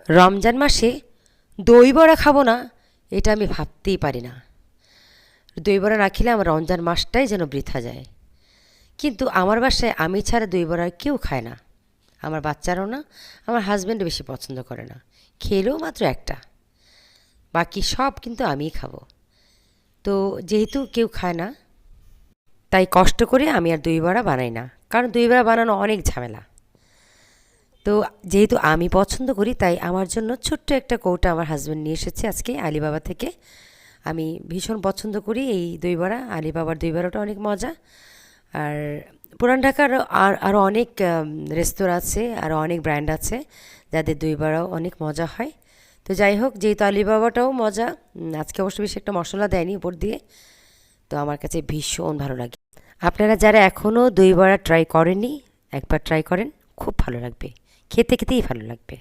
রমজান মাসে দই বড়া খাবো না, এটা আমি ভাবতেই পারি না। দই বড়া না খেলে আমার রমজান মাসটাই যেন বৃথা যায়। কিন্তু আমার বাসায় আমি ছাড়া দই বড়া কেউ খায় না। আমার বাচ্চারাও না, আমার হাজব্যান্ডও বেশি পছন্দ করে না। খেলেও মাত্র একটা, বাকি সব কিন্তু আমিই খাবো। তো যেহেতু কেউ খায় না, তাই কষ্ট করে আমি আর দই বড়া বানাই না, কারণ দই বড়া বানানো অনেক ঝামেলা। তো যেহেতু আমি পছন্দ করি, তাই আমার জন্য ছোট্ট একটা কৌটা আমার হাজব্যান্ড নিয়ে এসেছে আজকে আলিবাবা থেকে। আমি ভীষণ পছন্দ করি এই দই বড়া। আলিবাবার দই বড়াটা অনেক মজা। আর পুরান ঢাকার আরও অনেক রেস্তোরাঁ আছে, আরও অনেক ব্র্যান্ড আছে যাদের দই বড়াও অনেক মজা হয়। তো যাই হোক, যেহেতু আলিবাবাটাও মজা, আজকে অবশ্য বেশি একটা মশলা দেয়নি উপর দিয়ে, তো আমার কাছে ভীষণ ভালো লাগে। আপনারা যারা এখনও দই বড়া ট্রাই করেননি, একবার ট্রাই করেন, খুব ভালো লাগবে। খেতে খেতেই ভালো লাগবে।